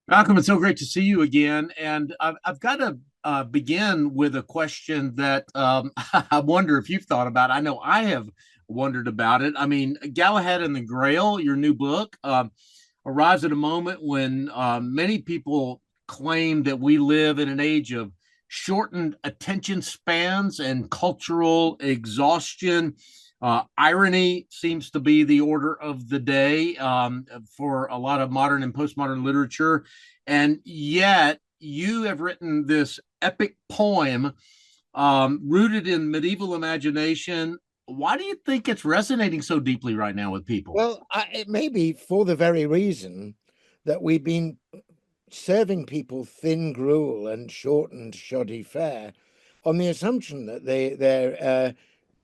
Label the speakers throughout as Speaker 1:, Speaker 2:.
Speaker 1: Malcolm, it's so great to see you again. And I've got to begin with a question that I wonder if you've thought about. I know I have wondered about it. I mean, Galahad and the Grail, your new book, arrives at a moment when many people claim that we live in an age of shortened attention spans and cultural exhaustion. Irony seems to be the order of the day for a lot of modern and postmodern literature. And yet, you have written this epic poem rooted in medieval imagination. Why do you think it's resonating so deeply right now with people?
Speaker 2: Well, it may be for the very reason that we've been serving people thin gruel and shortened shoddy fare on the assumption that their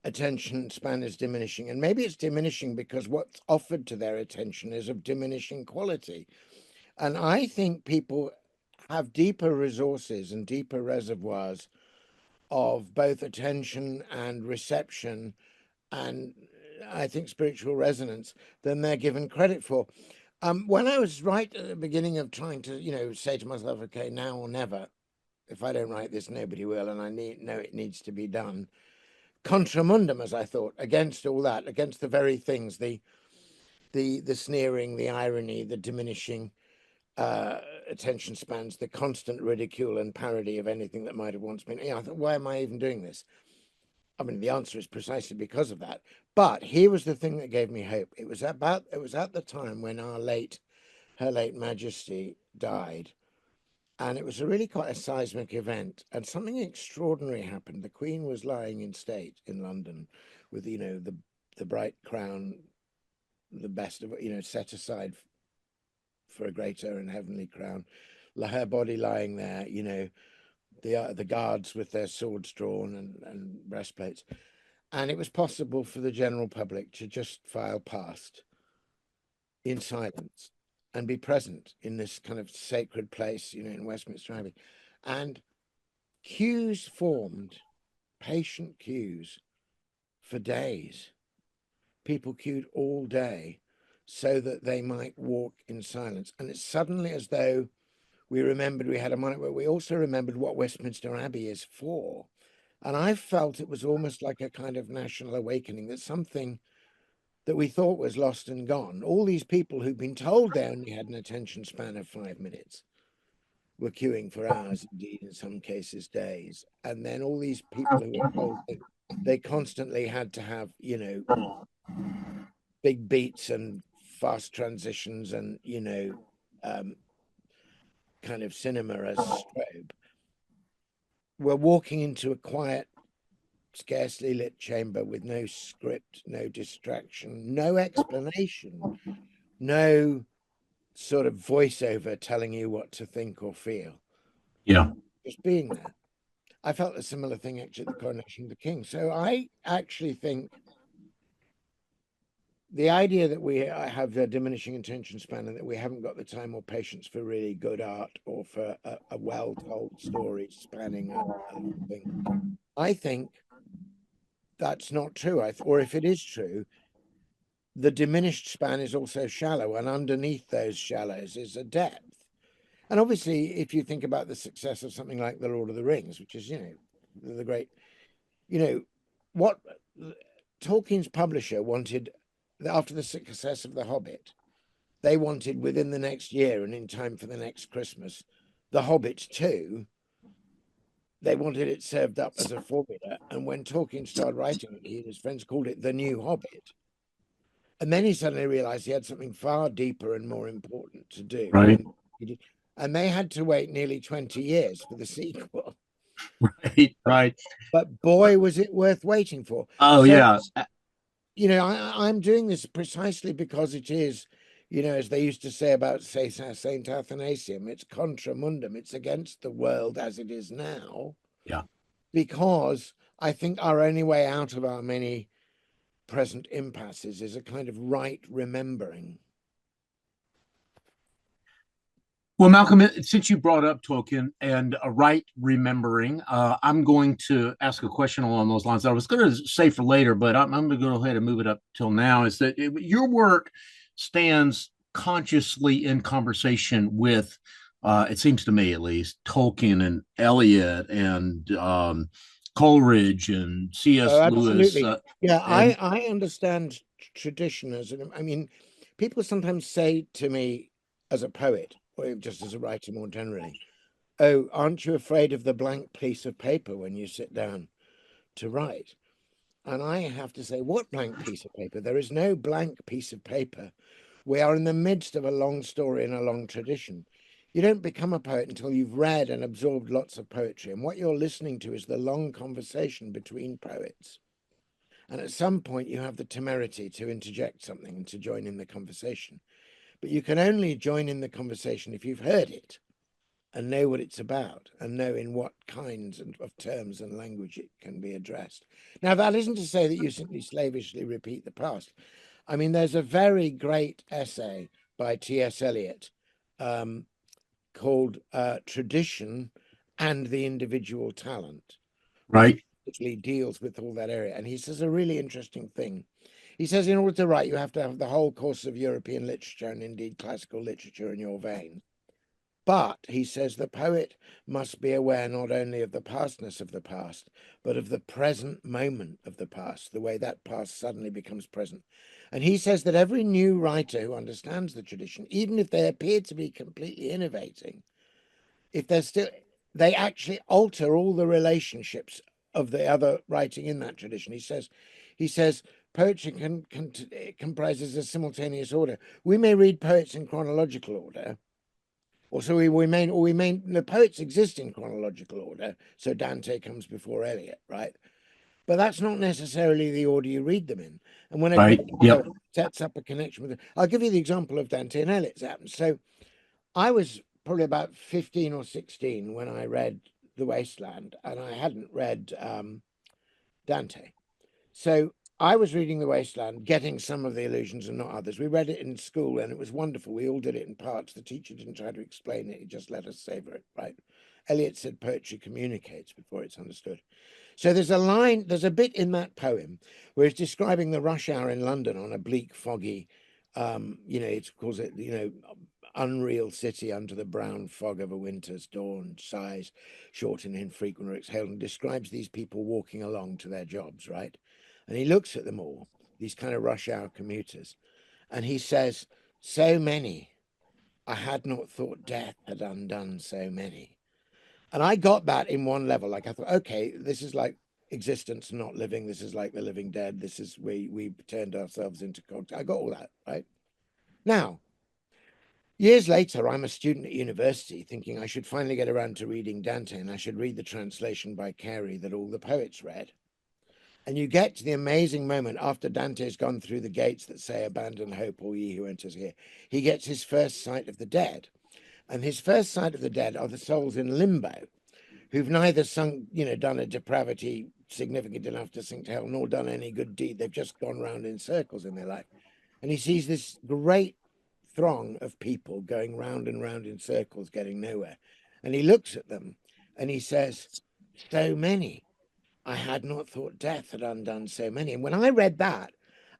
Speaker 2: attention span is diminishing. And maybe it's diminishing because what's offered to their attention is of diminishing quality. And I think people have deeper resources and deeper reservoirs of both attention and reception and I think spiritual resonance than they're given credit for. When I was right at the beginning of trying to, say to myself, okay, now or never, if I don't write this, nobody will, and I know it needs to be done. Contra mundum, as I thought, against all that, against the very things, the sneering, the irony, the diminishing attention spans, the constant ridicule and parody of anything that might have once been. I thought, why am I even doing this? I mean, the answer is precisely because of that. But here was the thing that gave me hope. It was at the time when her late Majesty died, and it was a really quite a seismic event. And something extraordinary happened. The Queen was lying in state in London, with the bright crown, the best of set aside for a greater and heavenly crown. Her body lying there, the guards with their swords drawn and breastplates. And it was possible for the general public to just file past in silence and be present in this kind of sacred place, in Westminster Abbey. And queues formed, patient queues for days. People queued all day so that they might walk in silence. And it's suddenly as though we remembered we had a moment where we also remembered what Westminster Abbey is for. And I felt it was almost like a kind of national awakening, that something that we thought was lost and gone. All these people who'd been told they only had an attention span of 5 minutes were queuing for hours, indeed, in some cases, days. And then all these people who were told that they constantly had to have, big beats and fast transitions and, um, kind of cinema as strobe, were walking into a quiet, scarcely lit chamber with no script, no distraction, no explanation, no sort of voiceover telling you what to think or feel,
Speaker 1: Yeah.
Speaker 2: just being there. I felt a similar thing actually at the coronation of the king. So I actually think the idea that we have a diminishing attention span and that we haven't got the time or patience for really good art or for a well-told story spanning a long thing, I think that's not true. Or if it is true, the diminished span is also shallow, and underneath those shallows is a depth. And obviously, if you think about the success of something like The Lord of the Rings, which is, the great, what Tolkien's publisher wanted after the success of The Hobbit, they wanted within the next year and in time for the next Christmas, The Hobbit 2. They wanted it served up as a formula. And when Tolkien started writing it, he and his friends called it The New Hobbit. And then he suddenly realized he had something far deeper and more important to do.
Speaker 1: Right.
Speaker 2: And they had to wait nearly 20 years for the sequel.
Speaker 1: Right. Right.
Speaker 2: But boy, was it worth waiting for.
Speaker 1: Oh,
Speaker 2: So,
Speaker 1: yeah.
Speaker 2: I'm doing this precisely because it is, as they used to say about, say, Saint Athanasius, it's contra mundum, it's against the world as it is now,
Speaker 1: Yeah.
Speaker 2: because I think our only way out of our many present impasses is a kind of right remembering.
Speaker 1: Well, Malcolm, since you brought up Tolkien and a right remembering, I'm going to ask a question along those lines. I was going to say for later, but I'm going to go ahead and move it up till now. Is that your work stands consciously in conversation with it seems to me at least, Tolkien and Eliot and Coleridge and
Speaker 2: Oh,
Speaker 1: C.S. Lewis.
Speaker 2: absolutely. Yeah,
Speaker 1: And
Speaker 2: I understand tradition as I mean, people sometimes say to me as a poet, or just as a writer more generally, oh, aren't you afraid of the blank piece of paper when you sit down to write? And I have to say, what blank piece of paper? There is no blank piece of paper. We are in the midst of a long story and a long tradition. You don't become a poet until you've read and absorbed lots of poetry. And what you're listening to is the long conversation between poets. And at some point, you have the temerity to interject something and to join in the conversation. But you can only join in the conversation if you've heard it and know what it's about and know in what kinds of terms and language it can be addressed. Now, that isn't to say that you simply slavishly repeat the past. I mean, there's a very great essay by T.S. Eliot um, called Tradition and the Individual Talent, which
Speaker 1: right,
Speaker 2: basically deals with all that area. And he says a really interesting thing. He says, in order to write, you have to have the whole course of European literature and indeed classical literature in your veins. But he says the poet must be aware not only of the pastness of the past, but of the present moment of the past, the way that past suddenly becomes present. And he says that every new writer who understands the tradition, even if they appear to be completely innovating, if they're still, they actually alter all the relationships of the other writing in that tradition. He says, poetry comprises a simultaneous order. We may read poets in chronological order, or so we may the poets exist in chronological order. So Dante comes before Eliot, right? But that's not necessarily the order you read them in. And when a
Speaker 1: right,
Speaker 2: great
Speaker 1: yep,
Speaker 2: poet sets up a connection with it, I'll give you the example of Dante and Eliot's happens. So I was probably about 15 or 16 when I read The Wasteland, and I hadn't read Dante. So I was reading The Wasteland, getting some of the illusions and not others. We read it in school and it was wonderful. We all did it in parts. The teacher didn't try to explain it, he just let us savor it, right? Eliot said poetry communicates before it's understood. So there's a bit in that poem where it's describing the rush hour in London on a bleak, foggy, it calls it, unreal city under the brown fog of a winter's dawn, sighs, short and infrequent or exhaled, and describes these people walking along to their jobs, right? And he looks at them all, these kind of rush hour commuters, and he says, so many, I had not thought death had undone so many. And I got that in one level. Like I thought, okay, this is like existence, not living. This is like the living dead. This is we turned ourselves into contact. I got all that, right? Now, years later, I'm a student at university thinking I should finally get around to reading Dante and I should read the translation by Carey that all the poets read. And you get to the amazing moment after Dante's gone through the gates that say, abandon hope, all ye who enters here. He gets his first sight of the dead. And his first sight of the dead are the souls in limbo, who've neither sunk, done a depravity significant enough to sink to hell, nor done any good deed. They've just gone round in circles in their life. And he sees this great throng of people going round and round in circles, getting nowhere. And he looks at them and he says, so many. I had not thought death had undone so many. And when I read that,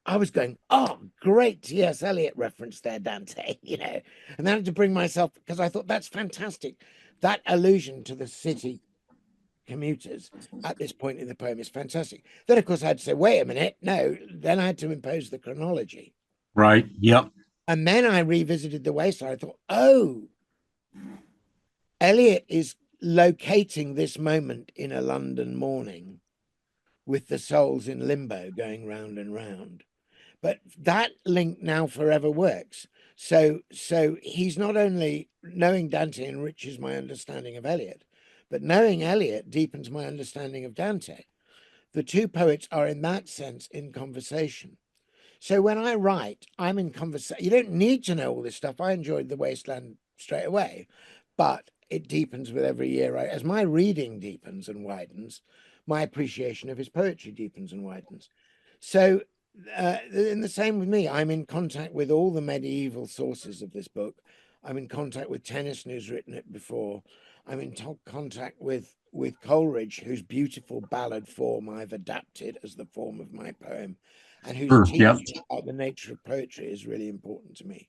Speaker 2: I was going, oh, great T.S. Eliot reference there, Dante, And then I had to bring myself, because I thought that's fantastic. That allusion to the city commuters at this point in the poem is fantastic. Then, of course, I had to say, wait a minute, no. Then I had to impose the chronology.
Speaker 1: right, yep,
Speaker 2: And then I revisited the wasteland. I thought, oh, Eliot is locating this moment in a London morning with the souls in limbo going round and round. But that link now forever works. So he's not only knowing Dante enriches my understanding of Eliot, but knowing Eliot deepens my understanding of Dante. The two poets are in that sense in conversation. So when I write, I'm in conversation. You don't need to know all this stuff. I enjoyed The Wasteland straight away, but it deepens with every year. As my reading deepens and widens, my appreciation of his poetry deepens and widens. So, in the same with me, I'm in contact with all the medieval sources of this book. I'm in contact with Tennyson, who's written it before. I'm in contact with Coleridge, whose beautiful ballad form I've adapted as the form of my poem, and whose
Speaker 1: sure, yep,
Speaker 2: teaching about the nature of poetry is really important to me.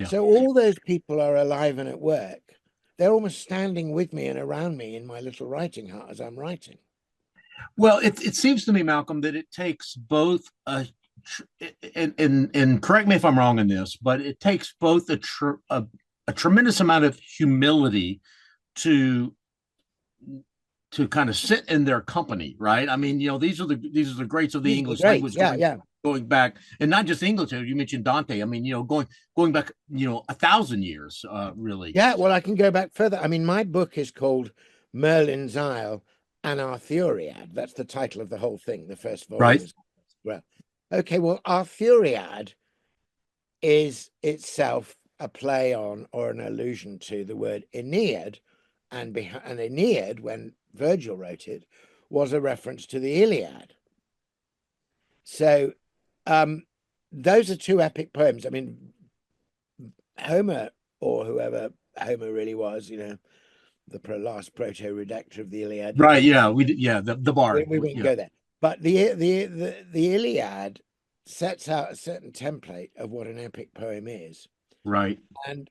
Speaker 1: yeah,
Speaker 2: So all those people are alive and at work, they're almost standing with me and around me in my little writing hut as I'm writing.
Speaker 1: Well, it seems to me, Malcolm, that it takes both and correct me if I'm wrong in this, but it takes both a tremendous amount of humility to kind of sit in their company, right? I mean, these are the greats of the
Speaker 2: These are the
Speaker 1: English
Speaker 2: greats.
Speaker 1: language
Speaker 2: Yeah, yeah.
Speaker 1: going back, and not just English. You mentioned Dante. I mean, going back, 1,000 years, really.
Speaker 2: Yeah, well, I can go back further. I mean, my book is called Merlin's Isle and Arthuriad. That's the title of the whole thing. The first volume
Speaker 1: Right.
Speaker 2: is, well, okay, well, Arthuriad is itself a play on or an allusion to the word Aeneid, and an Aeneid, when Virgil wrote it, was a reference to the Iliad. So those are two epic poems. I mean, Homer, or whoever Homer really was, the last proto-redactor of the Iliad.
Speaker 1: Right. Yeah. Yeah. The bard.
Speaker 2: We won't
Speaker 1: Yeah.
Speaker 2: go there. But the Iliad sets out a certain template of what an epic poem is.
Speaker 1: Right.
Speaker 2: And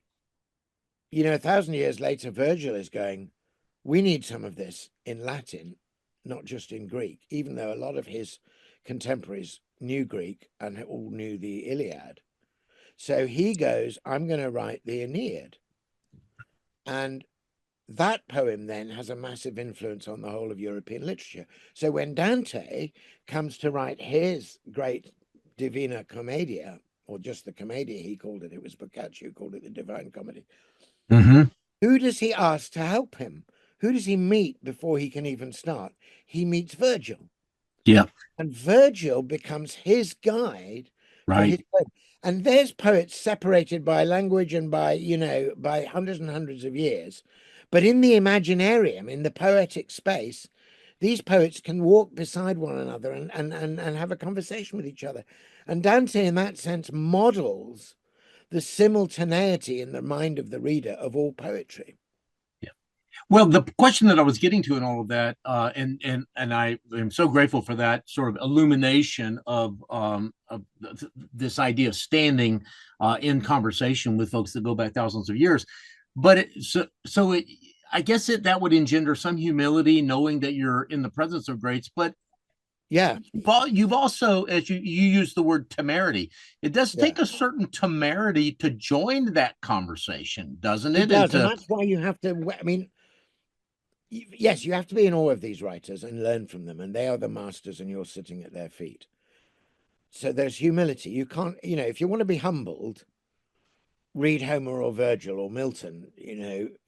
Speaker 2: 1,000 years later, Virgil is going, we need some of this in Latin, not just in Greek, even though a lot of his contemporaries knew Greek and all knew the Iliad. So he goes, I'm going to write the Aeneid. And that poem then has a massive influence on the whole of European literature. So when Dante comes to write his great Divina Commedia, or just the Commedia, he called it was Boccaccio who called it the Divine Comedy.
Speaker 1: Mm-hmm.
Speaker 2: Who does he ask to help him? Who does he meet before he can even start? He meets Virgil.
Speaker 1: Yeah.
Speaker 2: And Virgil becomes his guide for his
Speaker 1: Right.
Speaker 2: poem. And there's poets separated by language and by hundreds and hundreds of years. But in the imaginarium, in the poetic space, these poets can walk beside one another and have a conversation with each other. And Dante, in that sense, models the simultaneity in the mind of the reader of all poetry.
Speaker 1: Yeah. Well, the question that I was getting to in all of that, and I am so grateful for that sort of illumination of this idea of standing in conversation with folks that go back thousands of years. But I guess that would engender some humility, knowing that you're in the presence of greats. But
Speaker 2: Yeah,
Speaker 1: you've also, as you use the word temerity, it does
Speaker 2: yeah,
Speaker 1: take a certain temerity to join that conversation, doesn't
Speaker 2: it
Speaker 1: it? And
Speaker 2: does. And
Speaker 1: to
Speaker 2: that's why you have to, I mean, yes, you have to be in awe of these writers and learn from them, and they are the masters, and you're sitting at their feet. So there's humility. You can't, if you want to be humbled, read Homer or Virgil or Milton,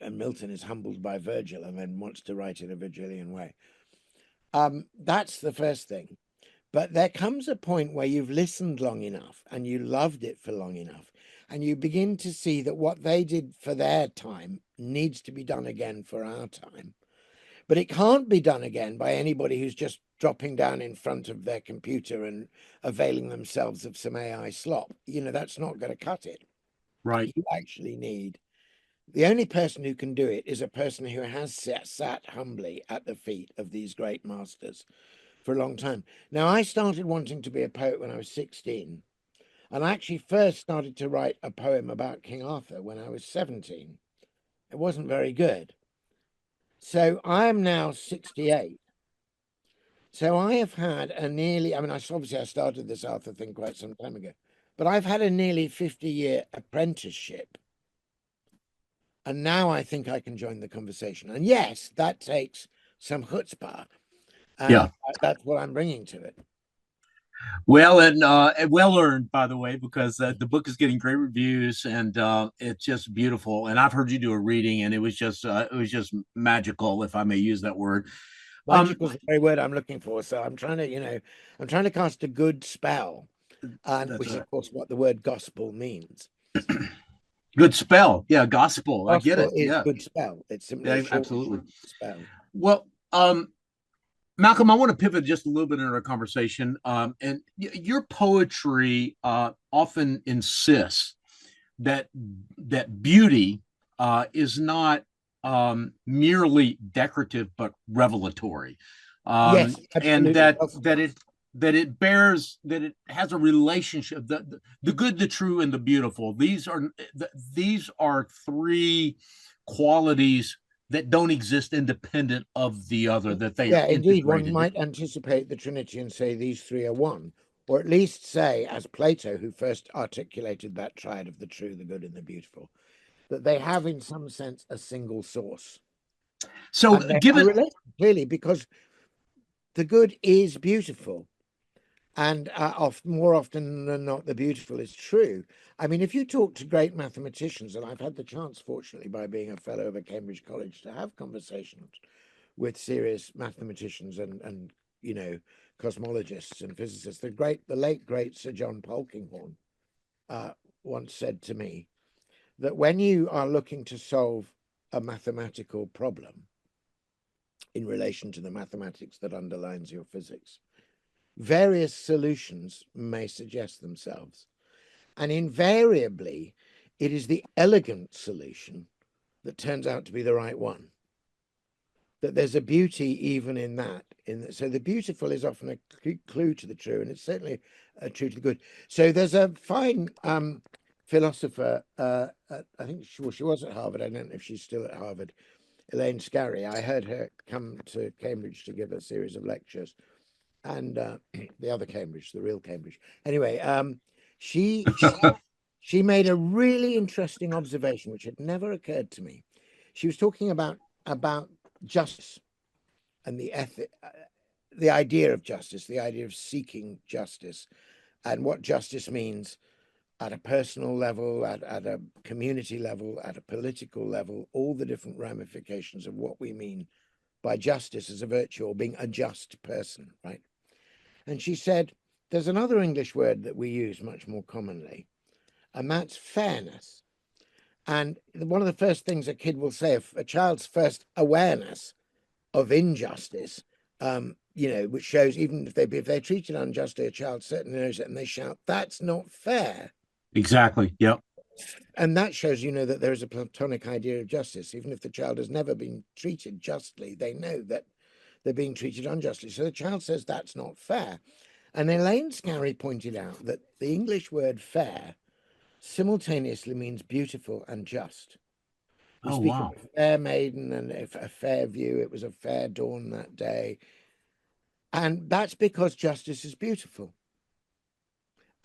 Speaker 2: and Milton is humbled by Virgil and then wants to write in a Virgilian way. That's the first thing. But there comes a point where you've listened long enough and you loved it for long enough, and you begin to see that what they did for their time needs to be done again for our time. But it can't be done again by anybody who's just dropping down in front of their computer and availing themselves of some AI slop. That's not going to cut it.
Speaker 1: right.
Speaker 2: You actually need, the only person who can do it is a person who has sat humbly at the feet of these great masters for a long time. Now, I started wanting to be a poet when I was 16, and I actually first started to write a poem about King Arthur when I was 17. It wasn't very good. So I am now 68. So I have had a nearly, I mean, obviously I started this Arthur thing quite some time ago, but I've had a nearly 50-year apprenticeship. And now I think I can join the conversation. And yes, that takes some chutzpah. And
Speaker 1: Yeah.
Speaker 2: that's what I'm bringing to it.
Speaker 1: Well, and well earned, by the way, because the book is getting great reviews, and it's just beautiful. And I've heard you do a reading, and it was just magical, if I may use that word. Um,
Speaker 2: Magic was the very word I'm looking for. So I'm trying to, I'm trying to cast a good spell, and
Speaker 1: that's
Speaker 2: which is
Speaker 1: a
Speaker 2: of course what the word gospel means.
Speaker 1: good spell. Yeah, gospel. I get
Speaker 2: Gospel
Speaker 1: it.
Speaker 2: is
Speaker 1: Yeah,
Speaker 2: good spell. It's simply a
Speaker 1: yeah,
Speaker 2: short
Speaker 1: absolutely.
Speaker 2: spell.
Speaker 1: Well, Malcolm, I want to pivot just a little bit in our conversation. And your poetry often insists that beauty is not merely decorative but revelatory,
Speaker 2: Yes,
Speaker 1: and
Speaker 2: absolutely.
Speaker 1: that it has a relationship, the good, the true, and the beautiful. These are three qualities that don't exist independent of the other, that they are
Speaker 2: Yeah, indeed, one
Speaker 1: integrated.
Speaker 2: might anticipate the Trinity and say these three are one, or at least say, as Plato, who first articulated that triad of the true, the good, and the beautiful, that they have, in some sense, a single source.
Speaker 1: So,
Speaker 2: And they are
Speaker 1: given
Speaker 2: related, clearly, because the good is beautiful. And more often than not, the beautiful is true. I mean, if you talk to great mathematicians, and I've had the chance, fortunately, by being a fellow of a Cambridge college, to have conversations with serious mathematicians and you know cosmologists and physicists. The late great Sir John Polkinghorne uh, once said to me that when you are looking to solve a mathematical problem in relation to the mathematics that underlines your physics, various solutions may suggest themselves, and invariably it is the elegant solution that turns out to be the right one. That there's a beauty even in that. So the beautiful is often a clue to the true, and it's certainly a true to the good. So there's a fine philosopher. I think she was at Harvard. I don't know if she's still at Harvard. Elaine Scarry. I heard her come to Cambridge to give a series of lectures, and the other Cambridge, the real Cambridge. Anyway, she she made a really interesting observation, which had never occurred to me. She was talking about justice and the idea of justice, the idea of seeking justice, and what justice means at a personal level, at a community level, at a political level, all the different ramifications of what we mean by justice as a virtue or being a just person, right? And she said, there's another English word that we use much more commonly, and that's fairness. And one of the first things a kid will say, if a child's first awareness of injustice, which shows even if they're treated unjustly, a child certainly knows it, and they shout, "That's not fair."
Speaker 1: exactly, yep.
Speaker 2: And that shows, that there is a Platonic idea of justice. Even if the child has never been treated justly, they know that they're being treated unjustly. So the child says, "That's not fair." And Elaine Scarry pointed out that the English word fair simultaneously means beautiful and just. We
Speaker 1: Oh,
Speaker 2: speak of
Speaker 1: wow.
Speaker 2: a fair maiden and a fair view. It was a fair dawn that day. And that's because justice is beautiful.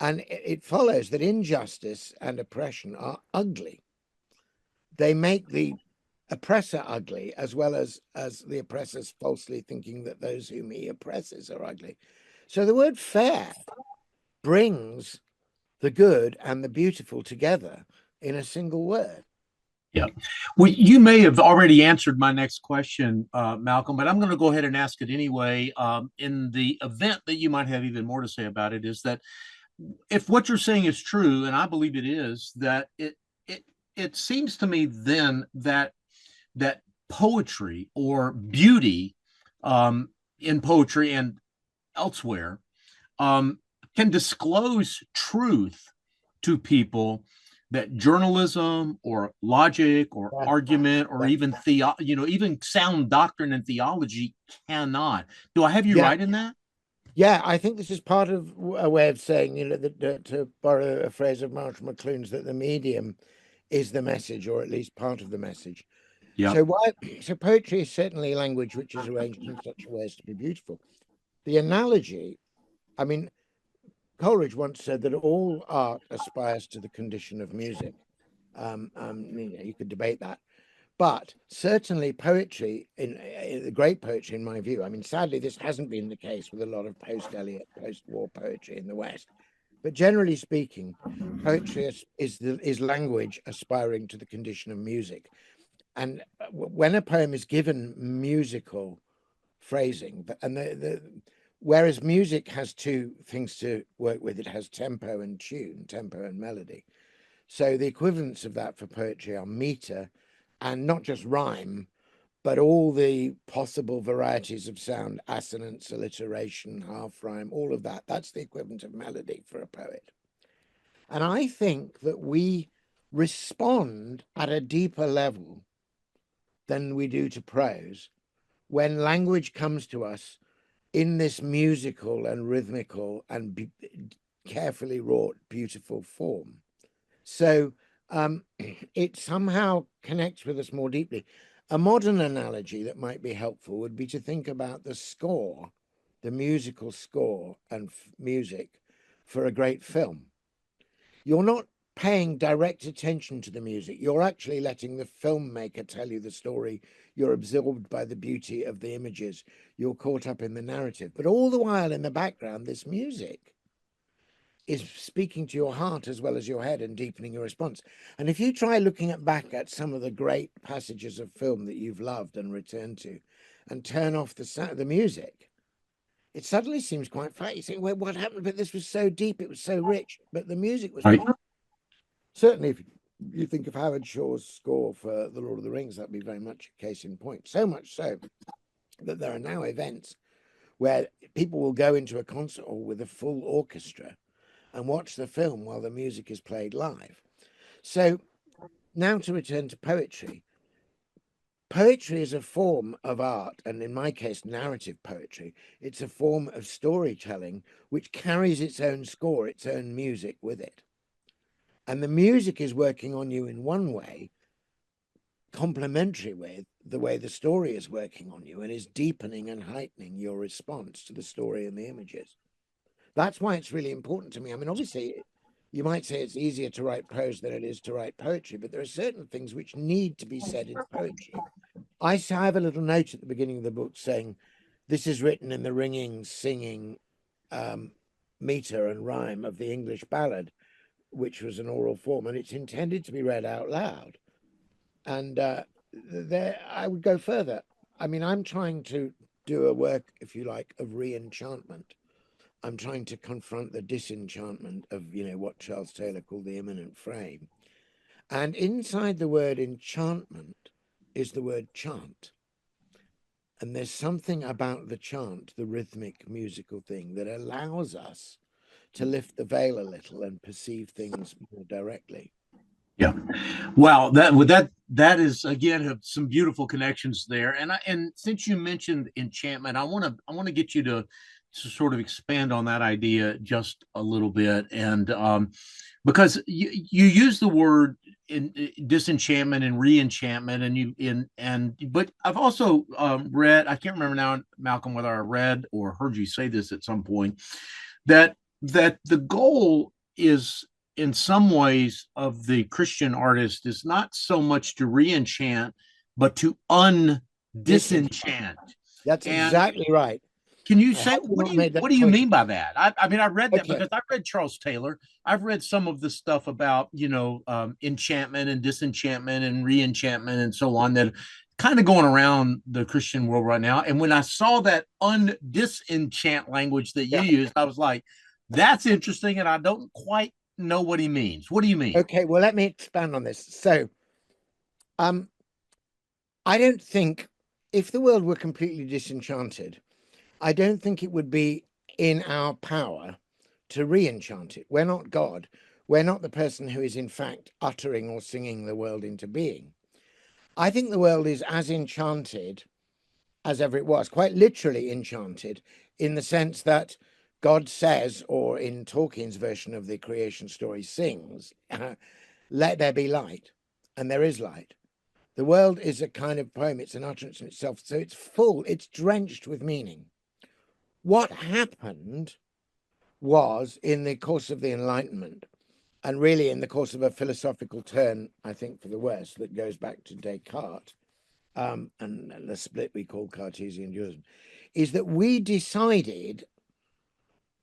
Speaker 2: And it follows that injustice and oppression are ugly. They make the oppressor ugly, as well as the oppressors falsely thinking that those whom he oppresses are ugly. So the word fair brings the good and the beautiful together in a single word.
Speaker 1: Yeah. Well, you may have already answered my next question, Malcolm, but I'm going to go ahead and ask it anyway. In the event that you might have even more to say about it, is that if what you're saying is true, and I believe it is, that it it seems to me then that poetry or beauty in poetry and elsewhere um, can disclose truth to people that journalism or logic or
Speaker 2: Yeah,
Speaker 1: argument or
Speaker 2: yeah,
Speaker 1: even sound doctrine and theology cannot. Do I have you
Speaker 2: yeah.
Speaker 1: right in that?
Speaker 2: Yeah, I think this is part of a way of saying, that to borrow a phrase of Marshall McLuhan's, that the medium is the message, or at least part of the message.
Speaker 1: Yep.
Speaker 2: So why? So poetry is certainly language which is arranged in such a way as to be beautiful. The analogy, I mean, Coleridge once said that all art aspires to the condition of music. You could debate that, but certainly poetry, in the great poetry, in my view, I mean, sadly, this hasn't been the case with a lot of post-Eliot, post-war poetry in the West. But generally speaking, poetry is language aspiring to the condition of music. And when a poem is given musical phrasing, and whereas music has two things to work with, it has tempo and tune, tempo and melody. So the equivalents of that for poetry are meter and not just rhyme, but all the possible varieties of sound, assonance, alliteration, half rhyme, all of that. That's the equivalent of melody for a poet. And I think that we respond at a deeper level than we do to prose when language comes to us in this musical and rhythmical and carefully wrought, beautiful form. So it somehow connects with us more deeply. A modern analogy that might be helpful would be to think about the score, the musical score and music for a great film. You're not paying direct attention to the music. You're actually letting the filmmaker tell you the story. You're absorbed by the beauty of the images. You're caught up in the narrative. But all the while in the background, this music is speaking to your heart as well as your head and deepening your response. And if you try looking back at some of the great passages of film that you've loved and returned to and turn off the music, it suddenly seems quite flat. You think, well, what happened? But this was so deep, it was so rich, but the music was
Speaker 1: Right.
Speaker 2: certainly, if you think of Howard Shaw's score for The Lord of the Rings, that'd be very much a case in point. So much so that there are now events where people will go into a concert hall with a full orchestra and watch the film while the music is played live. So now to return to poetry. Poetry is a form of art, and in my case, narrative poetry. It's a form of storytelling which carries its own score, its own music with it. And the music is working on you in one way, complementary with the way the story is working on you, and is deepening and heightening your response to the story and the images. That's why it's really important to me. I mean, obviously, you might say it's easier to write prose than it is to write poetry, but there are certain things which need to be said in poetry. I have a little note at the beginning of the book saying, this is written in the ringing, singing meter and rhyme of the English ballad, which was an oral form, and it's intended to be read out loud. And there, I would go further. I mean, I'm trying to do a work, if you like, of re-enchantment. I'm trying to confront the disenchantment of, what Charles Taylor called the immanent frame. And inside the word enchantment is the word chant. And there's something about the chant, the rhythmic musical thing, that allows us to lift the veil a little and perceive things more directly.
Speaker 1: Yeah. Wow. That is again some beautiful connections there. And since you mentioned enchantment, I want to get you to sort of expand on that idea just a little bit. And because you use the word in disenchantment and reenchantment, and but I've also read, I can't remember now, Malcolm, whether I read or heard you say this at some point, that the goal is in some ways of the Christian artist is not so much to re-enchant, but to disenchant.
Speaker 2: That's
Speaker 1: And
Speaker 2: exactly right.
Speaker 1: can you
Speaker 2: I
Speaker 1: say
Speaker 2: hope you not made
Speaker 1: what
Speaker 2: that
Speaker 1: do you
Speaker 2: point.
Speaker 1: mean by that? I mean, I read that
Speaker 2: Okay.
Speaker 1: because I read Charles Taylor. I've read some of the stuff about enchantment and disenchantment and re-enchantment and so on that kind of going around the Christian world right now. And when I saw that undisenchant language that you
Speaker 2: Yeah.
Speaker 1: used, I was like, that's interesting, and I don't quite know what he means. What do you mean?
Speaker 2: Okay. Well, let me expand on this. So, um, I don't think if the world were completely disenchanted, I don't think it would be in our power to re-enchant it. We're not God. We're not the person who is in fact uttering or singing the world into being. I think the world is as enchanted as ever it was, quite literally enchanted, in the sense that God says, or in Tolkien's version of the creation story, sings, let there be light, and there is light. The world is a kind of poem, it's an utterance in itself, so it's full, it's drenched with meaning. What happened was in the course of the Enlightenment, and really in the course of a philosophical turn, I think, for the worse, that goes back to Descartes, and the split we call Cartesian dualism, is that we decided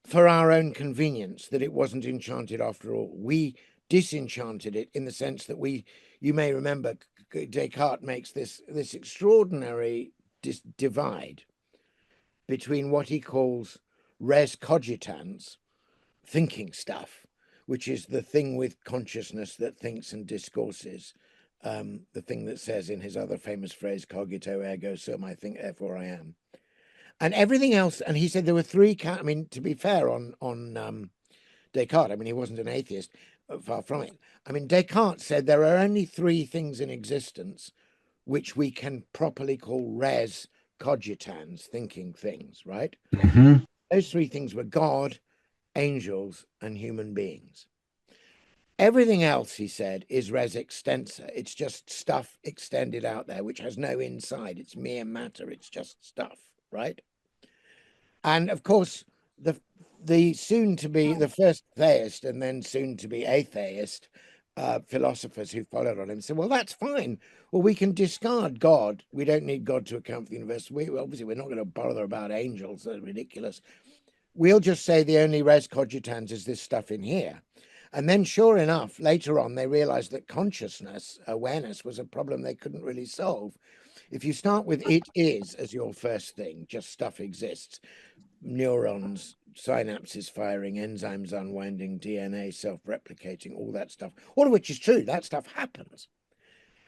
Speaker 2: for our own convenience that it wasn't enchanted after all. We disenchanted it in the sense that you may remember, Descartes makes this extraordinary divide between what he calls res cogitans, thinking stuff, which is the thing with consciousness that thinks and discourses, the thing that says in his other famous phrase, cogito ergo sum, I think, therefore I am. And everything else, and he said there were three, I mean, to be fair on Descartes, I mean, he wasn't an atheist, far from it. I mean, Descartes said there are only three things in existence which we can properly call res cogitans, thinking things, right?
Speaker 1: Mm-hmm.
Speaker 2: Those three things were God, angels, and human beings. Everything else, he said, is res extensa. It's just stuff extended out there, which has no inside. It's mere matter. It's just stuff, right? And of course, the soon to be the first theist and then soon to be atheist philosophers who followed on him said, well, that's fine. Well, we can discard God. We don't need God to account for the universe. Obviously, we're not going to bother about angels. They're ridiculous. We'll just say the only res cogitans is this stuff in here. And then, sure enough, later on, they realized that consciousness, awareness, was a problem they couldn't really solve. If you start with it is as your first thing, just stuff exists, neurons, synapses firing, enzymes unwinding, DNA self-replicating, all that stuff, all of which is true. That stuff happens.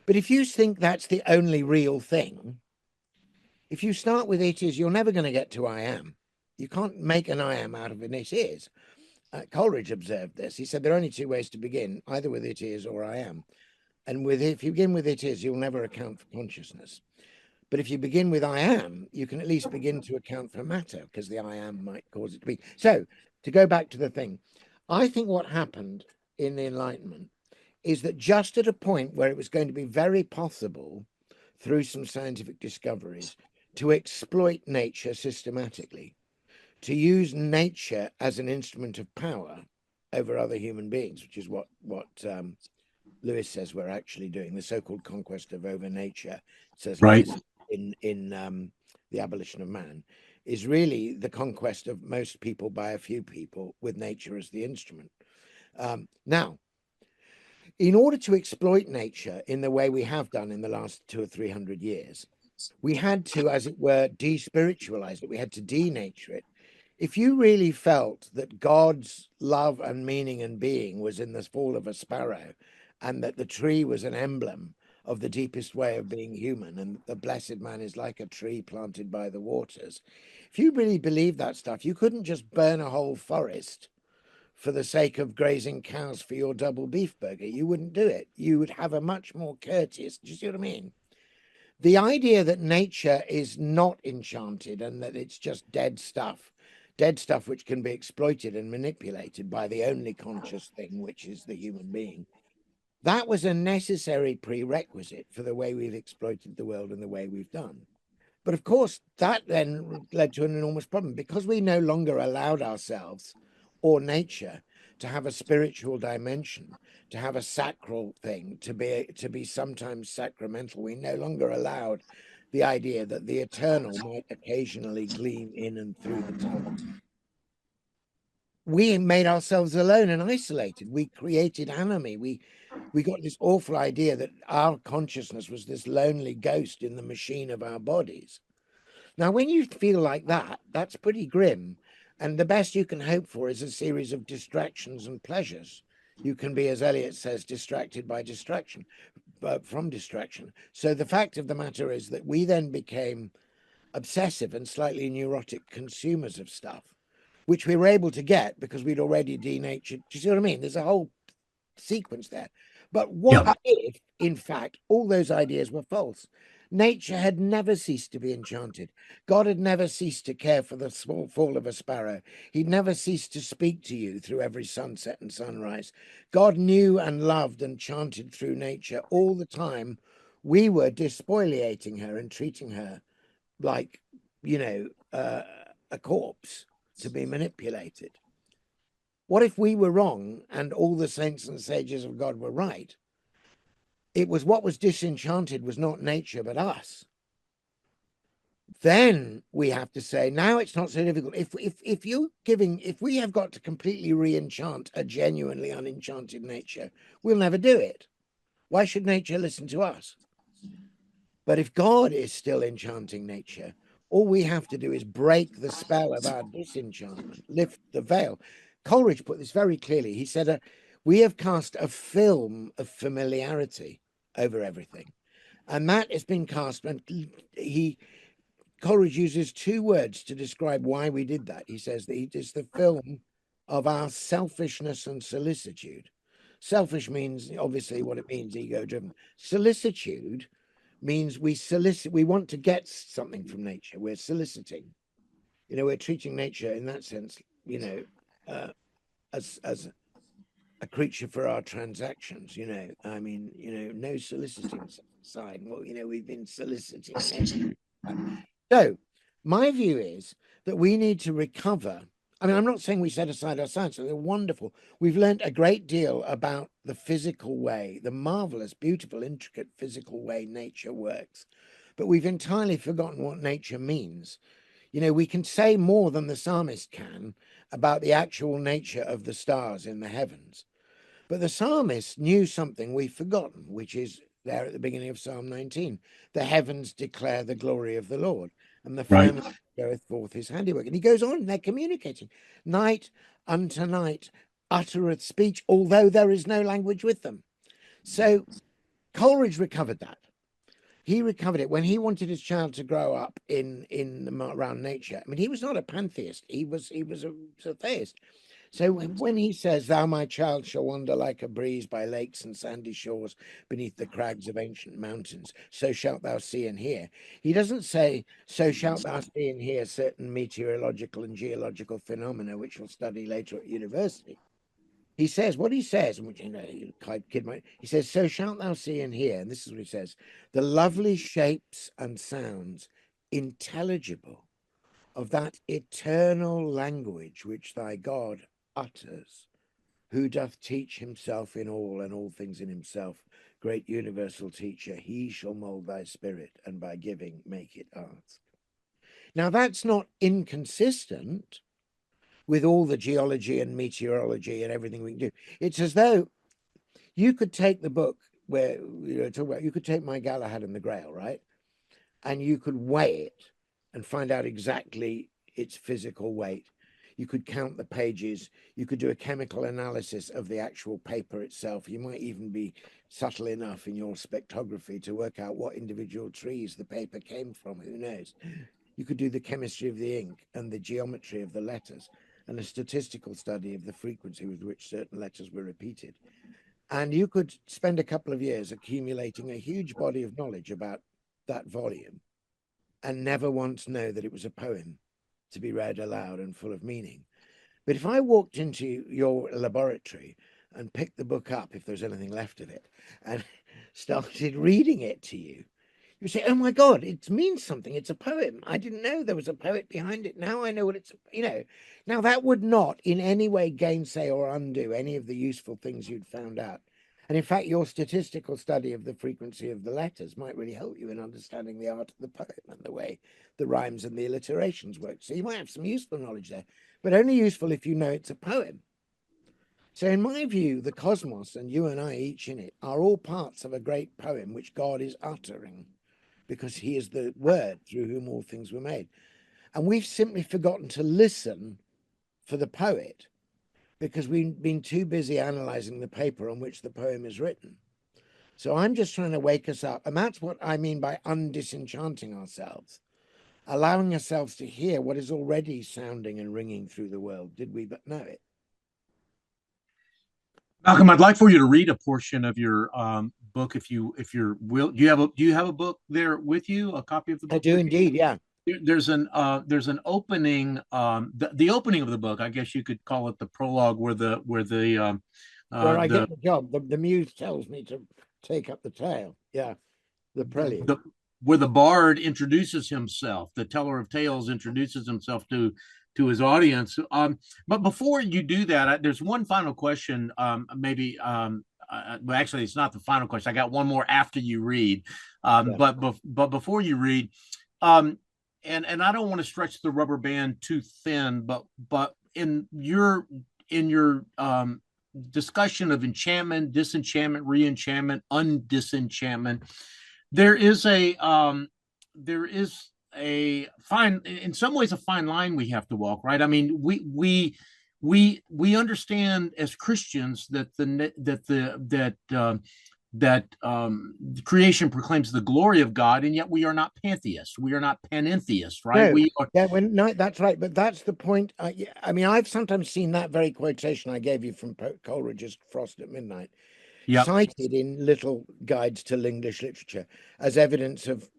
Speaker 2: But if you think that's the only real thing, if you start with it is, you're never going to get to I am. You can't make an I am out of an it is. Coleridge observed this. He said there are only two ways to begin, either with it is or I am. And if you begin with it is, you'll never account for consciousness. But if you begin with I am, you can at least begin to account for matter, because the I am might cause it to be. So to go back to the thing, I think what happened in the Enlightenment is that just at a point where it was going to be very possible through some scientific discoveries to exploit nature systematically, to use nature as an instrument of power over other human beings, which is what Lewis says we're actually doing, the so-called conquest of over nature, says
Speaker 1: Right.
Speaker 2: Lewis in The Abolition of Man, is really the conquest of most people by a few people with nature as the instrument. Now, in order to exploit nature in the way we have done in the last 200 or 300 years, we had to, as it were, despiritualize it. We had to denature it. If you really felt that God's love and meaning and being was in the fall of a sparrow, and that the tree was an emblem of the deepest way of being human, and the blessed man is like a tree planted by the waters, if you really believed that stuff, you couldn't just burn a whole forest for the sake of grazing cows for your double beef burger. You wouldn't do it. You would have a much more courteous, do you see what I mean? The idea that nature is not enchanted and that it's just dead stuff which can be exploited and manipulated by the only conscious thing, which is the human being, that was a necessary prerequisite for the way we've exploited the world and the way we've done. But of course, that then led to an enormous problem, because we no longer allowed ourselves or nature to have a spiritual dimension, to have a sacral thing, to be sometimes sacramental. We no longer allowed the idea that the eternal might occasionally gleam in and through the tunnel. We made ourselves alone and isolated. We created enemy. We got this awful idea that our consciousness was this lonely ghost in the machine of our bodies. Now, when you feel like that, that's pretty grim. And the best you can hope for is a series of distractions and pleasures. You can be, as Eliot says, distracted by distraction, but from distraction. So the fact of the matter is that we then became obsessive and slightly neurotic consumers of stuff, which we were able to get because we'd already denatured. Do you see what I mean? There's a whole sequence there. But what
Speaker 1: Yeah.
Speaker 2: if, in fact, all those ideas were false? Nature had never ceased to be enchanted. God had never ceased to care for the small fall of a sparrow. He'd never ceased to speak to you through every sunset and sunrise. God knew and loved and chanted through nature all the time. We were despoliating her and treating her like, a corpse to be manipulated. What if we were wrong and all the saints and sages of God were right? It was what was disenchanted was not nature, but us. Then we have to say, now it's not so difficult. If we have got to completely re-enchant a genuinely unenchanted nature, we'll never do it. Why should nature listen to us? But if God is still enchanting nature, all we have to do is break the spell of our disenchantment, lift the veil. Coleridge put this very clearly. He said, we have cast a film of familiarity over everything. And that has been cast, and Coleridge uses two words to describe why we did that. He says that it is the film of our selfishness and solicitude. Selfish means, obviously, what it means, ego-driven. Solicitude means we want to get something from nature. We're soliciting. We're treating nature in that sense, as a creature for our transactions, I mean, no soliciting side. Well, we've been soliciting. So my view is that we need to recover. I mean, I'm not saying we set aside our science, they're wonderful. We've learned a great deal about the physical way, the marvelous, beautiful, intricate physical way nature works. But we've entirely forgotten what nature means. We can say more than the psalmist can about the actual nature of the stars in the heavens. But the psalmist knew something we've forgotten, which is there at the beginning of Psalm 19. The heavens declare the glory of the Lord, and the
Speaker 1: Right.
Speaker 2: firmament goeth forth his handiwork. And he goes on, they're communicating. Night unto night uttereth speech, although there is no language with them. So Coleridge recovered that. He recovered it when he wanted his child to grow up in around nature. I mean, he was not a pantheist. He was a theist. So when he says, "Thou, my child, shall wander like a breeze by lakes and sandy shores beneath the crags of ancient mountains, so shalt thou see and hear," he doesn't say, "So shalt thou see and hear certain meteorological and geological phenomena which you'll study later at university." He says what he says, which kid might. He says, "So shalt thou see and hear," and this is what he says: "the lovely shapes and sounds intelligible of that eternal language which thy God utters, who doth teach himself in all and all things in himself, great universal teacher, he shall mold thy spirit and by giving make it ask." Now that's not inconsistent with all the geology and meteorology and everything we can do. It's as though you could take the book where talk about, you could take my Galahad and the Grail, right? And you could weigh it and find out exactly its physical weight. You could count the pages. You could do a chemical analysis of the actual paper itself. You might even be subtle enough in your spectrography to work out what individual trees the paper came from. Who knows? You could do the chemistry of the ink and the geometry of the letters and a statistical study of the frequency with which certain letters were repeated. And you could spend a couple of years accumulating a huge body of knowledge about that volume and never once know that it was a poem to be read aloud and full of meaning. But if I walked into your laboratory and picked the book up, if there's anything left of it, and started reading it to you, you say, "Oh my God, it means something. It's a poem. I didn't know there was a poet behind it. Now I know what it's. Now that would not in any way gainsay or undo any of the useful things you'd found out. And in fact, your statistical study of the frequency of the letters might really help you in understanding the art of the poem and the way the rhymes and the alliterations work. So you might have some useful knowledge there, but only useful if you know it's a poem. So in my view, the cosmos and you and I each in it are all parts of a great poem which God is uttering, because he is the word through whom all things were made. And we've simply forgotten to listen for the poet because we've been too busy analyzing the paper on which the poem is written. So I'm just trying to wake us up. And that's what I mean by undisenchanting ourselves, allowing ourselves to hear what is already sounding and ringing through the world, did we but know it.
Speaker 1: Malcolm, I'd like for you to read a portion of your book, if you're will. Do you have a book there with you? A copy of the
Speaker 2: I
Speaker 1: book
Speaker 2: do
Speaker 1: with you?
Speaker 2: indeed, yeah.
Speaker 1: There's an opening, the opening of the book. I guess you could call it the prologue,
Speaker 2: Where I
Speaker 1: the
Speaker 2: get the job. The muse tells me to take up the tale. Yeah, the prelude.
Speaker 1: the where the bard introduces himself, the teller of tales introduces himself to his audience. But before you do that, there's one final question. Maybe, well, actually, it's not the final question. I got one more after you read.
Speaker 2: Yeah.
Speaker 1: But before you read, um, and I don't want to stretch the rubber band too thin, but in your discussion of enchantment, disenchantment, reenchantment, undisenchantment, there is a fine, in some ways, a fine line we have to walk, right? I mean, we understand as Christians that creation proclaims the glory of God, and yet we are not pantheists. We are not panentheists, right?
Speaker 2: No,
Speaker 1: We are.
Speaker 2: yeah, when no, that's right. But that's the point. Yeah, I mean, I've sometimes seen that very quotation I gave you from Coleridge's "Frost at Midnight"
Speaker 1: Yep.
Speaker 2: cited in little guides to English literature as evidence of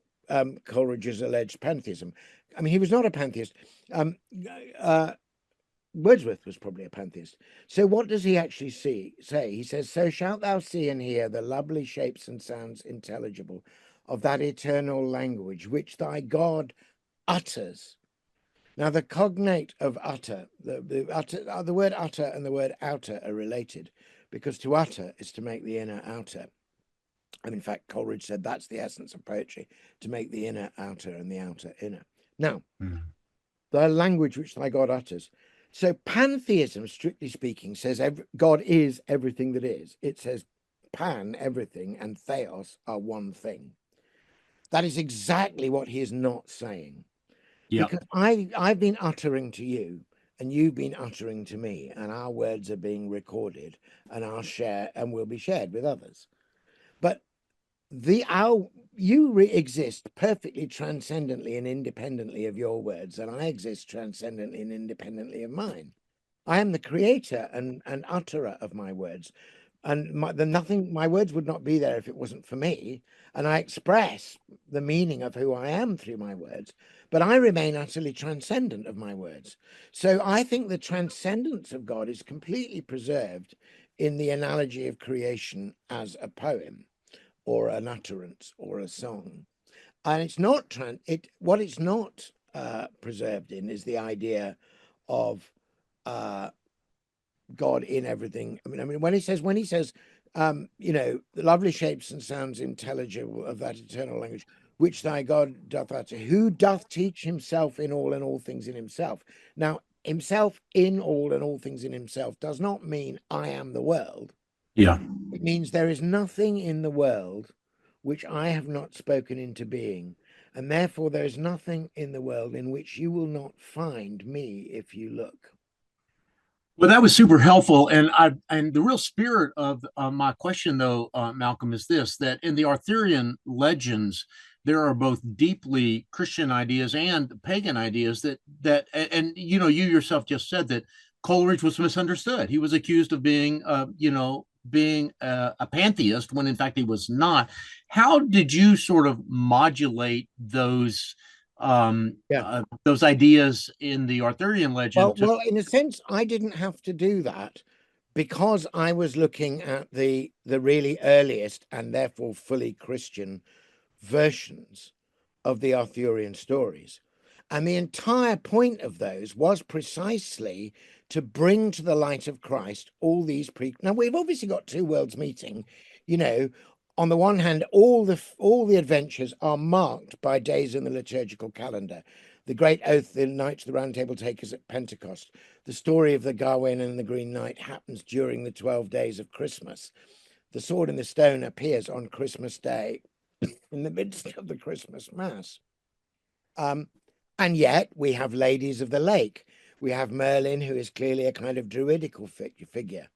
Speaker 2: Coleridge's alleged pantheism. I mean, he was not a pantheist. Um, uh, Wordsworth was probably a pantheist. So what does he actually say? He says, "So shalt thou see and hear the lovely shapes and sounds intelligible of that eternal language which thy God utters." Now, the cognate of utter, the word utter and the word outer are related, because to utter is to make the inner outer. And in fact, Coleridge said that's the essence of poetry, to make the inner outer and the outer inner. Now, the language which thy God utters. So pantheism, strictly speaking, says God is everything that is. It says pan, everything, and theos are one thing. That is exactly what he is not saying.
Speaker 1: Yeah.
Speaker 2: Because I've been uttering to you, and you've been uttering to me, and our words are being recorded, and our share and will be shared with others. But you exist perfectly transcendently and independently of your words, and I exist transcendently and independently of mine. I am the creator and utterer of my words, and my words would not be there if it wasn't for me. And I express the meaning of who I am through my words, but I remain utterly transcendent of my words. So I think the transcendence of God is completely preserved in the analogy of creation as a poem or an utterance or a song. And it's not what it's not preserved in is the idea of God in everything. I mean, when he says, the lovely shapes and sounds intelligible of that eternal language, which thy God doth utter, who doth teach himself in all and all things in himself. Now, himself in all and all things in himself does not mean I am the world.
Speaker 1: Yeah.
Speaker 2: It means there is nothing in the world which I have not spoken into being, and therefore there is nothing in the world in which you will not find me if you look.
Speaker 1: Well, that was super helpful, and the real spirit of my question, though, Malcolm, is this: that in the Arthurian legends, there are both deeply Christian ideas and pagan ideas and you yourself just said that Coleridge was misunderstood. He was accused of being a pantheist when in fact he was not. How did you sort of modulate
Speaker 2: Yeah.
Speaker 1: those ideas in the Arthurian legend to?
Speaker 2: Well, in a sense, I didn't have to do that because I was looking at the really earliest and therefore fully Christian versions of the Arthurian stories. And the entire point of those was precisely to bring to the light of Christ all these now we've obviously got two worlds meeting, you know. On the one hand, all the adventures are marked by days in the liturgical calendar. The great oath the Knights of the Round Table take is at Pentecost. The story of the Gawain and the Green Knight happens during the 12 days of Christmas. The sword in the stone appears on Christmas Day in the midst of the Christmas Mass. And yet we have Ladies of the Lake. We have Merlin, who is clearly a kind of druidical figure.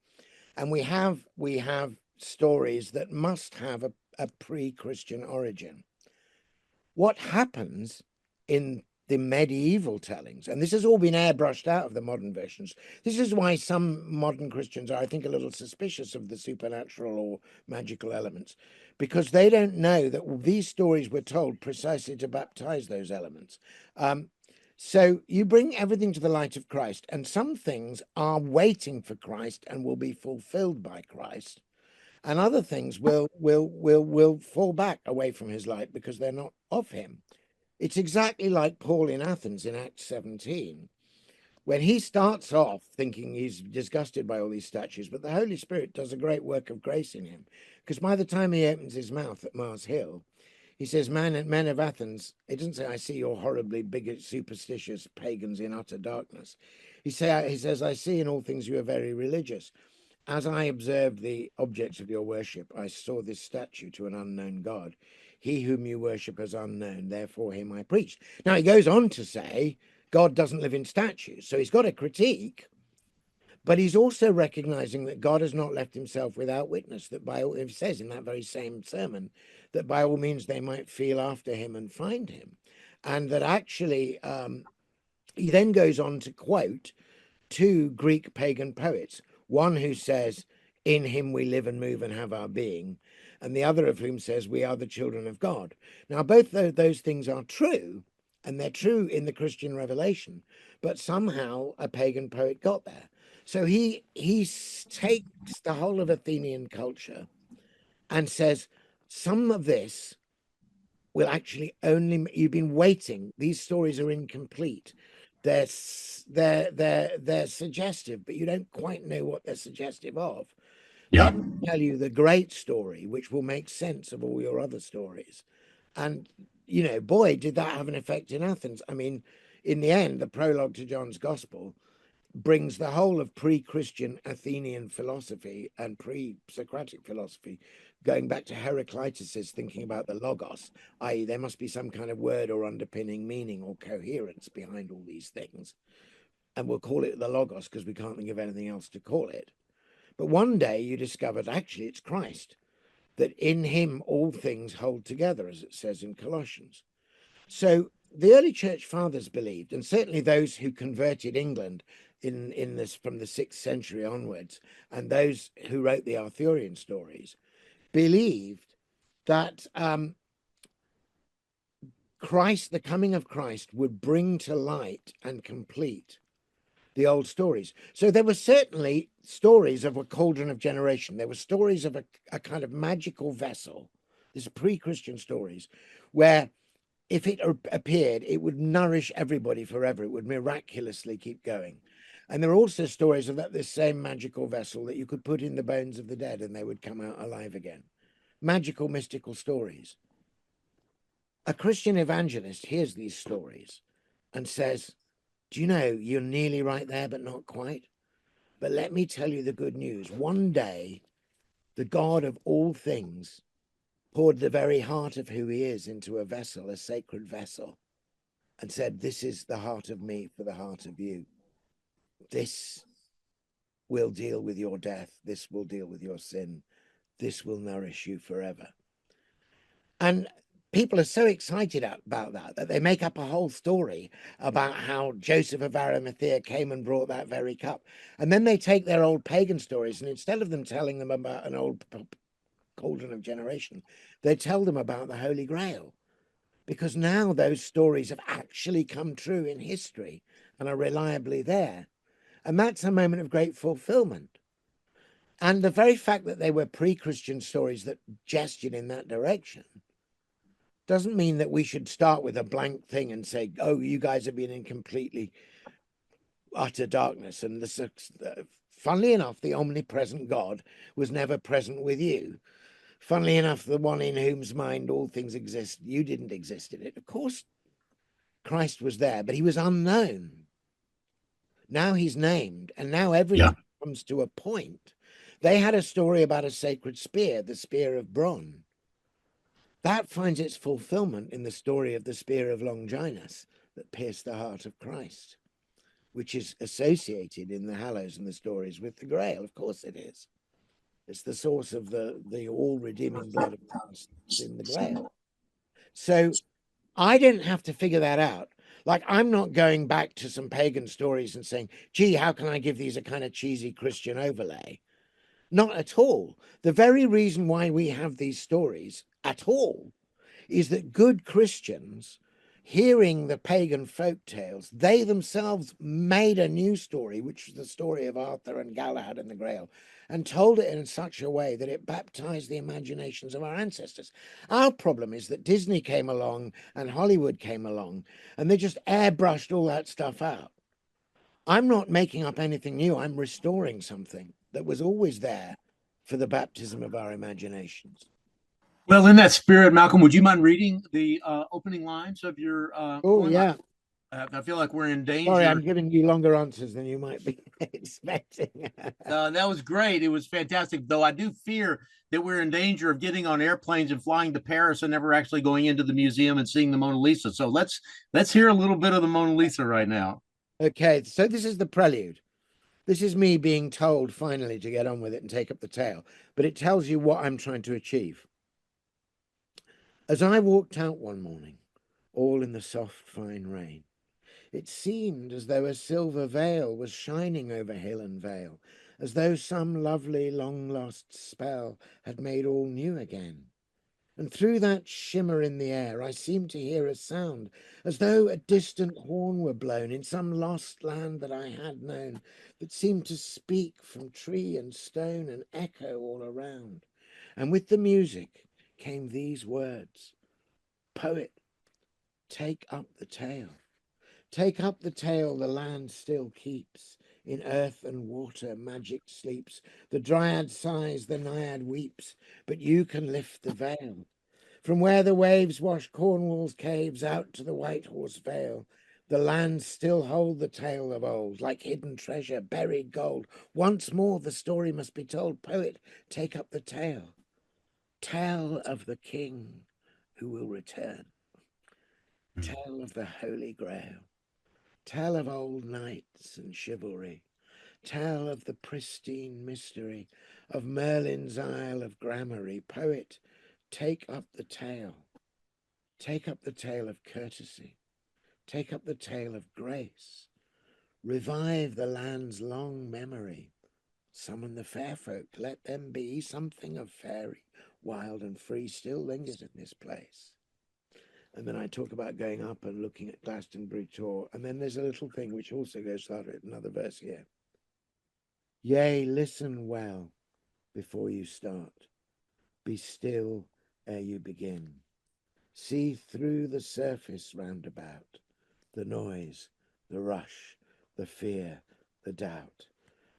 Speaker 2: And we have stories that must have a pre-Christian origin. What happens in the medieval tellings, and this has all been airbrushed out of the modern versions. This is why some modern Christians are, I think, a little suspicious of the supernatural or magical elements, because they don't know that these stories were told precisely to baptize those elements. So you bring everything to the light of Christ, and some things are waiting for Christ and will be fulfilled by Christ, and other things will fall back away from his light because they're not of him. It's exactly like Paul in Athens in Acts 17, when he starts off thinking he's disgusted by all these statues, but the Holy Spirit does a great work of grace in him. Because by the time he opens his mouth at Mars Hill, he says, men of Athens, it doesn't say, I see you're horribly bigot, superstitious pagans in utter darkness. He says, I see in all things you are very religious. As I observed the objects of your worship, I saw this statue to an unknown God. He whom you worship as unknown, therefore him I preached. Now he goes on to say, God doesn't live in statues. So he's got a critique, but he's also recognizing that God has not left himself without witness, that by all, it says in that very same sermon, that by all means they might feel after him and find him. And that actually, he then goes on to quote two Greek pagan poets, one who says, in him we live and move and have our being, and the other of whom says, we are the children of God. Now, both those things are true, and they're true in the Christian revelation, but somehow a pagan poet got there. So he takes the whole of Athenian culture and says, some of this will actually only, you've been waiting. These stories are incomplete. They're suggestive, but you don't quite know what they're suggestive of.
Speaker 1: Yeah.
Speaker 2: Let me tell you the great story, which will make sense of all your other stories. And, you know, boy, did that have an effect in Athens. I mean, in the end, the prologue to John's Gospel brings the whole of pre-Christian Athenian philosophy and pre-Socratic philosophy, going back to Heraclitus's thinking about the logos, i.e., there must be some kind of word or underpinning meaning or coherence behind all these things. And we'll call it the logos because we can't think of anything else to call it. But one day you discovered actually it's Christ, that in him all things hold together, as it says in Colossians. So the early church fathers believed, and certainly those who converted England in this from the 6th century onwards, and those who wrote the Arthurian stories, believed that Christ, the coming of Christ, would bring to light and complete the old stories. So there were certainly stories of a cauldron of generation. There were stories of a kind of magical vessel. These are pre-Christian stories where if it appeared, it would nourish everybody forever. It would miraculously keep going. And there are also stories of this same magical vessel that you could put in the bones of the dead and they would come out alive again. Magical, mystical stories. A Christian evangelist hears these stories and says, do you know, you're nearly right there, but not quite. But let me tell you the good news. One day, the God of all things poured the very heart of who he is into a vessel, a sacred vessel, and said, this is the heart of me for the heart of you. This will deal with your death. This will deal with your sin. This will nourish you forever. And people are so excited about that they make up a whole story about how Joseph of Arimathea came and brought that very cup. And then they take their old pagan stories, and instead of them telling them about an old cauldron of generation, they tell them about the Holy Grail. Because now those stories have actually come true in history and are reliably there. And that's a moment of great fulfillment. And the very fact that they were pre-Christian stories that gestured in that direction doesn't mean that we should start with a blank thing and say, oh, you guys have been in completely utter darkness. And funnily enough, the omnipresent God was never present with you. Funnily enough, the one in whose mind all things exist, you didn't exist in it. Of course, Christ was there, but he was unknown. Now he's named, and now
Speaker 1: Yeah.
Speaker 2: everything comes to a point. They had a story about a sacred spear, the spear of Bron. That finds its fulfillment in the story of the spear of Longinus that pierced the heart of Christ, which is associated in the Hallows and the stories with the Grail. Of course it is. It's the source of the all-redeeming blood of Christ in the Grail. So I didn't have to figure that out. Like, I'm not going back to some pagan stories and saying, gee, how can I give these a kind of cheesy Christian overlay? Not at all. The very reason why we have these stories at all is that good Christians, hearing the pagan folk tales, they themselves made a new story, which was the story of Arthur and Galahad and the Grail, and told it in such a way that it baptized the imaginations of our ancestors. Our problem is that Disney came along and Hollywood came along, and they just airbrushed all that stuff out. I'm not making up anything new. I'm restoring something that was always there for the baptism of our imaginations.
Speaker 1: Well, in that spirit, Malcolm, would you mind reading the opening lines of your
Speaker 2: Oh,
Speaker 1: poem?
Speaker 2: yeah.
Speaker 1: I feel like we're in
Speaker 2: Sorry,
Speaker 1: danger.
Speaker 2: I'm giving you longer answers than you might be expecting.
Speaker 1: That was great. It was fantastic, though I do fear that we're in danger of getting on airplanes and flying to Paris and never actually going into the museum and seeing the Mona Lisa. So let's hear a little bit of the Mona Lisa right now.
Speaker 2: Okay, so this is the prelude. This is me being told finally to get on with it and take up the tale, but it tells you what I'm trying to achieve. As I walked out one morning, all in the soft, fine rain, it seemed as though a silver veil was shining over hill and vale, as though some lovely, long-lost spell had made all new again. and through that shimmer in the air I seemed to hear a sound, as though a distant horn were blown in some lost land that I had known, that seemed to speak from tree and stone and echo all around. And with the music came these words: Poet, take up the tale. Take up the tale the land still keeps. In earth and water magic sleeps. The dryad sighs, the naiad weeps, but you can lift the veil. From where the waves wash Cornwall's caves out to the White Horse Vale, the lands still hold the tale of old, like hidden treasure, buried gold. Once more the story must be told. Poet, take up the tale. Tale of the king who will return. Tale of the Holy Grail. Tell of old knights and chivalry. Tell of the pristine mystery of Merlin's Isle of Gramarye. Poet, take up the tale. Take up the tale of courtesy. Take up the tale of grace. Revive the land's long memory. Summon the fair folk, let them be. Something of fairy, wild and free still lingers in this place. And then I talk about going up and looking at Glastonbury Tor. And then there's a little thing which also goes started another verse here. Yea, listen well before you start. Be still ere you begin. See through the surface roundabout, the noise, the rush, the fear, the doubt.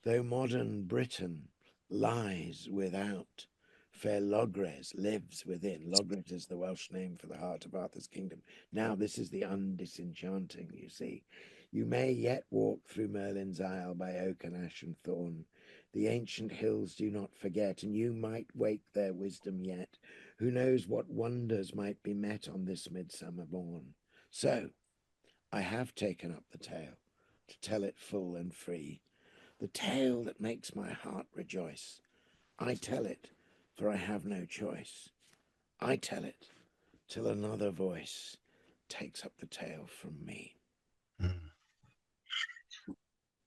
Speaker 2: Though modern Britain lies without, fair Logres lives within. Logres is the Welsh name for the heart of Arthur's kingdom. Now this is the undisenchanting, you see. You may yet walk through Merlin's Isle by oak and ash and thorn. The ancient hills do not forget, and you might wake their wisdom yet. Who knows what wonders might be met on this midsummer morn? So, I have taken up the tale to tell it full and free, the tale that makes my heart rejoice. I tell it, for I have no choice. I tell it till another voice takes up the tale from me.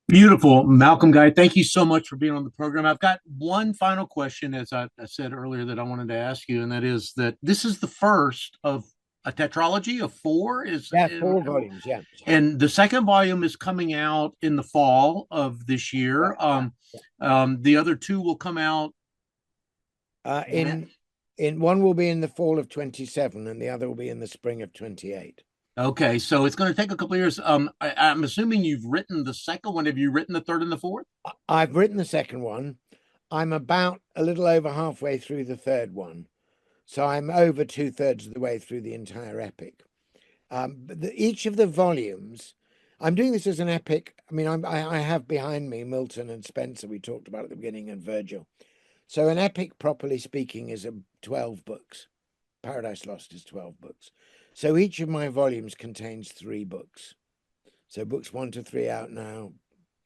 Speaker 1: Beautiful, Malcolm Guite. Thank you so much for being on the program. I've got one final question, as I said earlier, that I wanted to ask you, and that is that this is the first of a tetralogy of four.
Speaker 2: Yeah, 4 volumes. Yeah.
Speaker 1: And the second volume is coming out in the fall of this year. The other two will come out
Speaker 2: In one will be in the fall of 27, and the other will be in the spring of 28.
Speaker 1: Okay, so it's going to take a couple of years. I'm assuming you've written the second one. Have you written the third and the fourth?
Speaker 2: I've written the second one. I'm about a little over halfway through the third one. So I'm over 2/3 of the way through the entire epic. But each of the volumes, I'm doing this as an epic. I mean, I have behind me Milton and Spenser, we talked about at the beginning, and Virgil. So an epic, properly speaking, is 12 books. Paradise Lost is 12 books. So each of my volumes contains 3 books. So books 1 to 3 out now,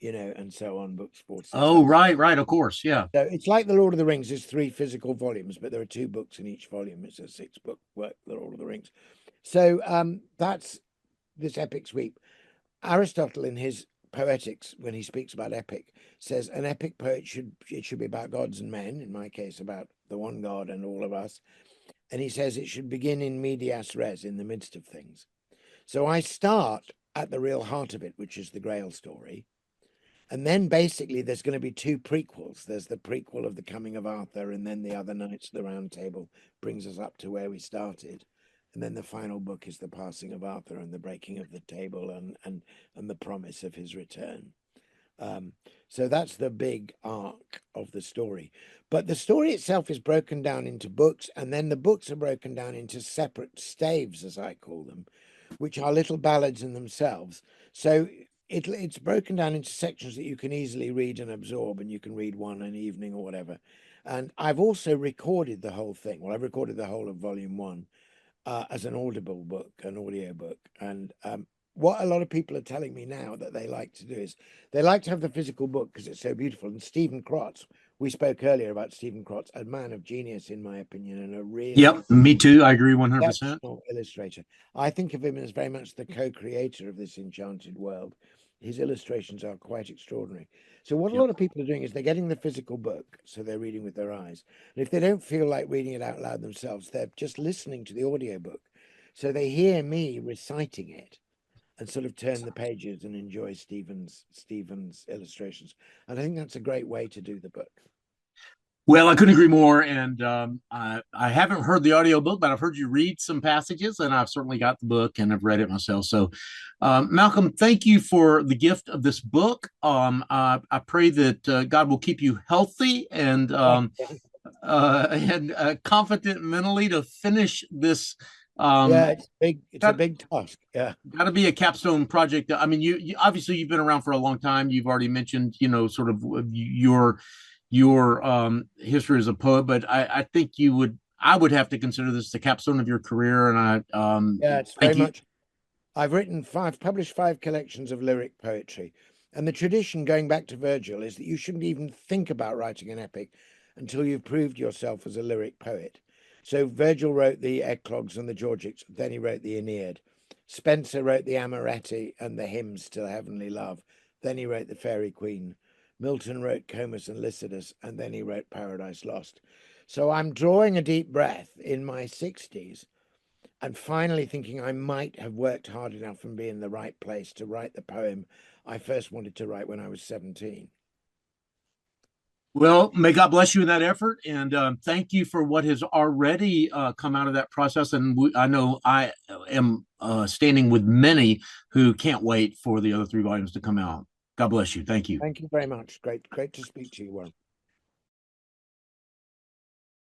Speaker 2: and so on, books 4 to 6
Speaker 1: Oh,
Speaker 2: out.
Speaker 1: right, of course, yeah.
Speaker 2: So it's like The Lord of the Rings. There's 3 physical volumes, but there are 2 books in each volume. It's a 6-book work, The Lord of the Rings. So that's this epic sweep. Aristotle, in his Poetics, when he speaks about epic, says an epic poet should be about gods and men, in my case about the one God and all of us. And he says it should begin in medias res, in the midst of things. So I start at the real heart of it, which is the Grail story. And then basically there's going to be 2 prequels. There's the prequel of the coming of Arthur, and then the other Knights of the Round Table brings us up to where we started. And then the final book is the passing of Arthur and the breaking of the table and the promise of his return. So that's the big arc of the story. But the story itself is broken down into books, and then the books are broken down into separate staves, as I call them, which are little ballads in themselves. So it's broken down into sections that you can easily read and absorb, and you can read one an evening or whatever. And I've also recorded the whole thing. Well, I've recorded the whole of volume 1 as an audible book, an audio book. And what a lot of people are telling me now that they like to do is they like to have the physical book because it's so beautiful. And Stephen Crotts, we spoke earlier about Stephen Crotts, a man of genius, in my opinion, and a really
Speaker 1: Yep, me too. I agree 100%.
Speaker 2: exceptional illustrator. I think of him as very much the co-creator of this enchanted world. his illustrations are quite extraordinary. So what a
Speaker 1: Yep.
Speaker 2: lot of people are doing is they're getting the physical book, so they're reading with their eyes. And if they don't feel like reading it out loud themselves, they're just listening to the audiobook. So they hear me reciting it and sort of turn the pages and enjoy Stephen's illustrations. And I think that's a great way to do the book.
Speaker 1: Well, I couldn't agree more. And I haven't heard the audiobook, but I've heard you read some passages, and I've certainly got the book and I've read it myself. So, Malcolm, thank you for the gift of this book. I pray that God will keep you healthy and confident mentally to finish this.
Speaker 2: Yeah,
Speaker 1: Um,
Speaker 2: it's big. It's a
Speaker 1: got
Speaker 2: big task. Yeah,
Speaker 1: got to be a capstone project. I mean, you obviously you've been around for a long time. You've already mentioned, sort of your history as a poet, but I think I would have to consider this the capstone of your career. And
Speaker 2: yeah, it's very
Speaker 1: thank you.
Speaker 2: much. I've published 5 collections of lyric poetry. And the tradition going back to Virgil is that you shouldn't even think about writing an epic until you've proved yourself as a lyric poet. So Virgil wrote the Eclogues and the Georgics, then he wrote the Aeneid. Spenser wrote the Amoreti and the hymns to heavenly love, then he wrote the Fairy Queen. Milton wrote Comus and Lycidas, and then he wrote Paradise Lost. So I'm drawing a deep breath in my 60s and finally thinking I might have worked hard enough and be in the right place to write the poem I first wanted to write when I was 17.
Speaker 1: Well, may God bless you in that effort, and thank you for what has already come out of that process. And I know I am standing with many who can't wait for the other 3 volumes to come out. God bless you. Thank you.
Speaker 2: Thank you very much. Great to speak to you, Warren.